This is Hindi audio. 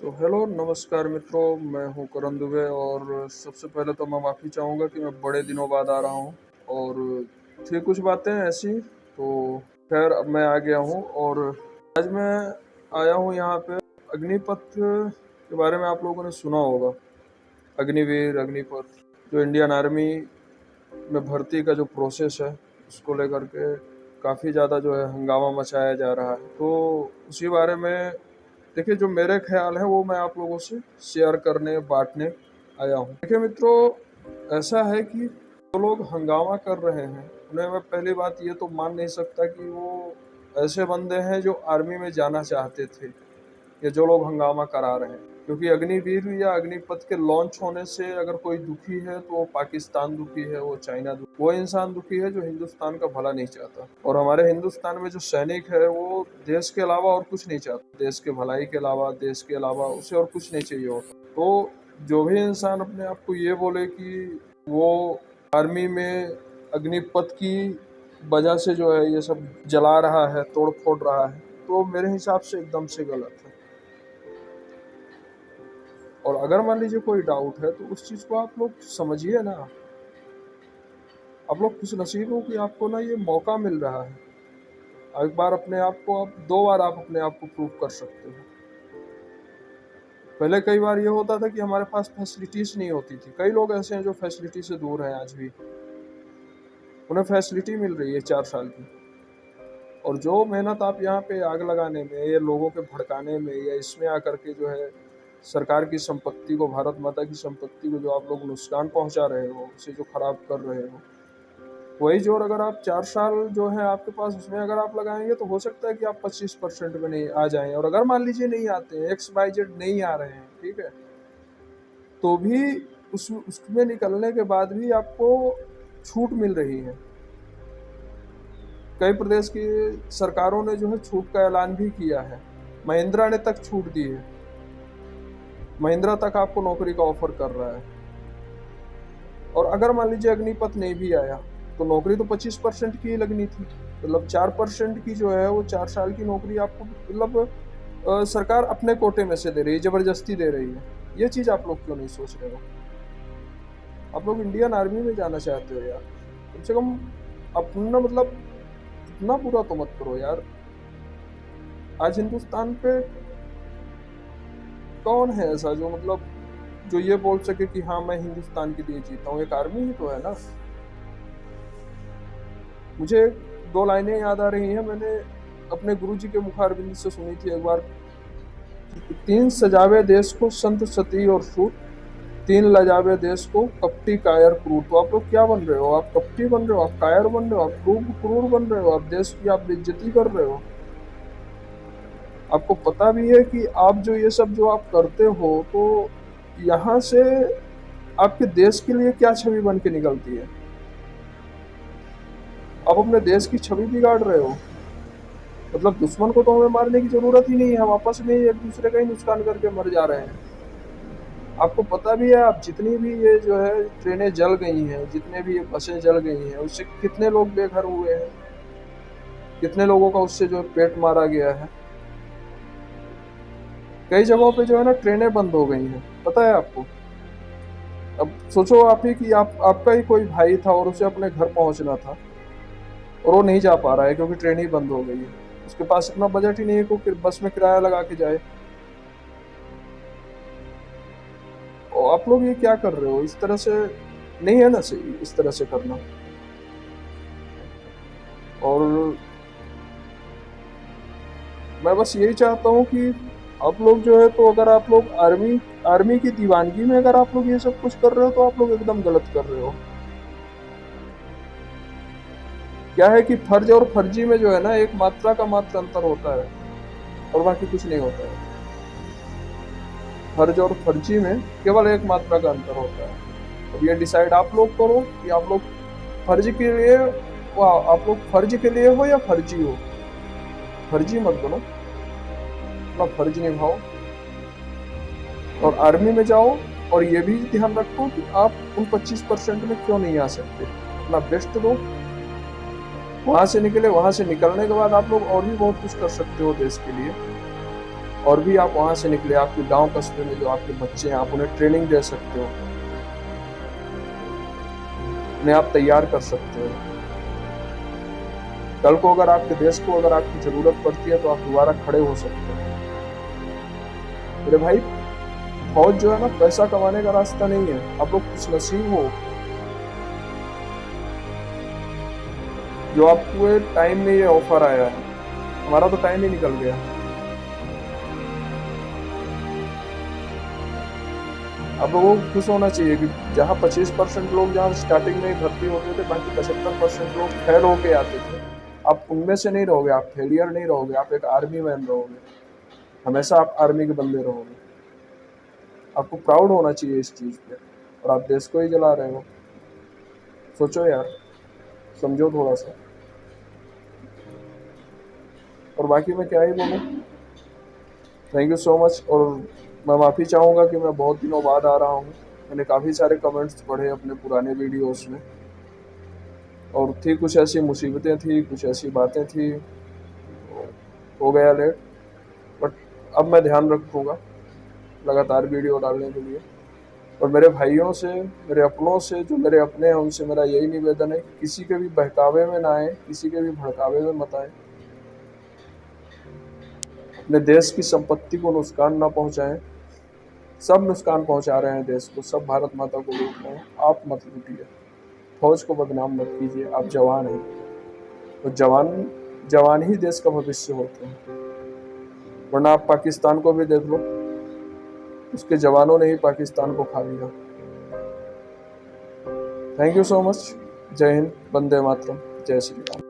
हेलो नमस्कार मित्रों, मैं हूं करण दुबे। और सबसे पहले तो मैं माफ़ी चाहूँगा कि मैं बड़े दिनों बाद आ रहा हूं। और थी कुछ बातें ऐसी, तो खैर अब मैं आ गया हूं। और आज मैं आया हूं यहाँ पे। अग्निपथ के बारे में आप लोगों ने सुना होगा। अग्निवीर, अग्निपथ, जो इंडियन आर्मी में भर्ती का जो प्रोसेस है, उसको लेकर के काफ़ी ज़्यादा जो है हंगामा मचाया जा रहा है। तो उसी बारे में देखिए, जो मेरे ख्याल है वो मैं आप लोगों से शेयर करने, बांटने आया हूँ। देखिए मित्रों, ऐसा है कि जो लोग हंगामा कर रहे हैं, उन्हें मैं पहली बात ये तो मान नहीं सकता कि वो ऐसे बंदे हैं जो आर्मी में जाना चाहते थे, या जो लोग हंगामा करा रहे हैं। क्योंकि अग्निवीर या अग्निपथ के लॉन्च होने से अगर कोई दुखी है तो वो पाकिस्तान दुखी है, वो चाइना दुखी, वो इंसान दुखी है जो हिंदुस्तान का भला नहीं चाहता। और हमारे हिंदुस्तान में जो सैनिक है वो देश के अलावा और कुछ नहीं चाहता। देश के भलाई के अलावा, देश के अलावा उसे और कुछ नहीं चाहिए होता। तो जो भी इंसान अपने आप को ये बोले कि वो आर्मी में अग्निपथ की वजह से जो है ये सब जला रहा है, तोड़ फोड़ रहा है, तो मेरे हिसाब से एकदम से गलत है। और अगर मान लीजिए कोई डाउट है तो उस चीज़ को आप लोग समझिए ना। आप लोग खुश नसीब हो कि आपको ना ये मौका मिल रहा है। एक बार अपने आप को, आप दो बार आप अपने आप को प्रूव कर सकते हो। पहले कई बार ये होता था कि हमारे पास फैसिलिटीज़ नहीं होती थी। कई लोग ऐसे हैं जो फैसिलिटी से दूर हैं आज भी। उन्हें फैसिलिटी मिल रही है 4 साल की। और जो मेहनत आप यहाँ पे आग लगाने में, या लोगों के भड़काने में, या इसमें आकर के जो है सरकार की संपत्ति को, भारत माता की संपत्ति को जो आप लोग नुकसान पहुंचा रहे हो, उसे जो खराब कर रहे हो, वही जोर अगर आप 4 साल जो है आपके पास, उसमें अगर आप लगाएंगे तो हो सकता है कि आप 25% में नहीं आ जाएं। और अगर मान लीजिए नहीं आते हैं, XYZ नहीं आ रहे हैं, ठीक है, तो भी उसमें निकलने के बाद भी आपको छूट मिल रही है। कई प्रदेश की सरकारों ने जो है छूट का ऐलान भी किया है। महिंद्रा ने तक छूट दी है। महिंद्रा तक आपको नौकरी का ऑफर कर रहा है। और अगर मान लीजिए अग्निपथ नहीं भी आया तो नौकरी तो 25% की ही लगनी थी। मतलब 4% की जो है वो 4 साल की नौकरी आपको, मतलब सरकार अपने कोटे में से दे रही है, जबरदस्ती दे रही है। ये चीज़ आप लोग क्यों नहीं सोच रहे हो? आप लोग इंडियन आर्मी में जाना चाहते हो यार, कम से कम अपना, मतलब इतना बुरा तो मत करो यार। आज हिंदुस्तान पे कौन है ऐसा जो, मतलब जो ये बोल सके कि हाँ मैं हिंदुस्तान के लिए जीता हूँ? एक आर्मी ही तो है ना। मुझे 2 लाइनें याद आ रही हैं, मैंने अपने गुरुजी के मुखारबिंद से सुनी थी एक बार। 3 सजावे देश को संत सती और सूत, 3 लजावे देश को कपटी कायर क्रूर। तो आप लोग क्या बन रहे हो? आप कपटी बन रहे हो, आप कायर बन रहे हो, आप क्रूर बन रहे हो, आप देश की आप बेइज्जती कर रहे हो। आपको पता भी है कि आप जो ये सब जो आप करते हो, तो यहाँ से आपके देश के लिए क्या छवि बन के निकलती है? आप अपने देश की छवि बिगाड़ रहे हो। मतलब दुश्मन को तो हमें मारने की जरूरत ही नहीं है, हम आपस में एक दूसरे का ही नुकसान करके मर जा रहे हैं। आपको पता भी है, आप जितनी भी ये जो है ट्रेनें जल गई हैं, जितने भी ये बसें जल गई हैं, उससे कितने लोग बेघर हुए हैं, कितने लोगों का उससे जो पेट मारा गया है। कई जगहों पे जो है ना ट्रेनें बंद हो गई हैं, पता है आपको? अब सोचो आप ही कि आपका ही कोई भाई था और उसे अपने घर पहुंचना था, और वो नहीं जा पा रहा है क्योंकि ट्रेन ही बंद हो गई है। उसके पास इतना बजट ही नहीं है कि बस में किराया लगा के जाए। और आप लोग ये क्या कर रहे हो? इस तरह से नहीं है ना सही, इस तरह से करना। और मैं बस यही चाहता हूँ कि आप लोग जो है, तो अगर आप लोग आर्मी की दीवानगी में अगर आप लोग ये सब कुछ कर रहे हो तो आप लोग एकदम गलत कर रहे हो। क्या है कि फर्ज और फर्जी में जो है ना एक मात्रा का मात्र अंतर होता है, और बाकी कुछ नहीं होता है। फर्ज और फर्जी में केवल एक मात्रा का अंतर होता है। अब ये डिसाइड आप लोग करो कि आप लोग फर्ज के लिए, आप लोग फर्ज के लिए हो या फर्जी हो। फर्जी मत बनो, अपना फर्ज निभाओ और आर्मी में जाओ। और ये भी ध्यान रखो कि आप उन 25% में क्यों नहीं आ सकते। अपना बेस्ट दो, वहां से निकले। वहां से निकलने के बाद आप लोग और भी बहुत कुछ कर सकते हो देश के लिए। और भी आप वहाँ से निकले, आपके गांव कस्बे में जो आपके बच्चे हैं, आप उन्हें ट्रेनिंग दे सकते हो, उन्हें आप तैयार कर सकते हो। कल को अगर आपके देश को अगर आपकी ज़रूरत पड़ती है तो आप दोबारा खड़े हो सकते हो। मेरे भाई, फौज जो है ना पैसा कमाने का रास्ता नहीं है। आप लोग खुशनसीब हो जो आपको टाइम में ये ऑफर आया है। हमारा तो टाइम ही निकल गया। आप लोगों को खुश होना चाहिए कि जहाँ 25% लोग जहाँ स्टार्टिंग में ही भर्ती होते थे, बाकी 75% लोग फेल होके आते थे, आप उनमें से नहीं रहोगे, आप फेलियर नहीं रहोगे, आप एक आर्मी मैन रहोगे। हमेशा आप आर्मी के बंदे रहोगे। आपको प्राउड होना चाहिए इस चीज़ पे, और आप देश को ही जला रहे हो। सोचो यार, समझो थोड़ा सा। और बाकी मैं क्या ही बोलूँ। Thank you so much. और मैं माफ़ी चाहूँगा कि मैं बहुत दिनों बाद आ रहा हूँ। मैंने काफ़ी सारे कमेंट्स पढ़े अपने पुराने वीडियोस में, और थी कुछ ऐसी मुसीबतें थी, कुछ ऐसी बातें थी, हो गया लेट। बट अब मैं ध्यान रखूँगा लगातार वीडियो डालने के लिए। और मेरे भाइयों से, मेरे अपनों से, जो मेरे अपने हैं, उनसे मेरा यही निवेदन है कि किसी के भी बहकावे में ना आए, किसी के भी भड़कावे में मत आए, अपने देश की संपत्ति को नुकसान ना पहुंचाएं। सब नुकसान पहुंचा रहे हैं देश को, सब भारत माता को लूट रहे हैं। आप मत लूटिए, फौज को बदनाम मत कीजिए। आप जवान हैं, तो जवान ही देश का भविष्य होते हैं। वरना आप पाकिस्तान को भी देख लो, उसके जवानों ने ही पाकिस्तान को खा लिया। Thank you so much. जय हिंद, वंदे मातरम, जय श्री राम।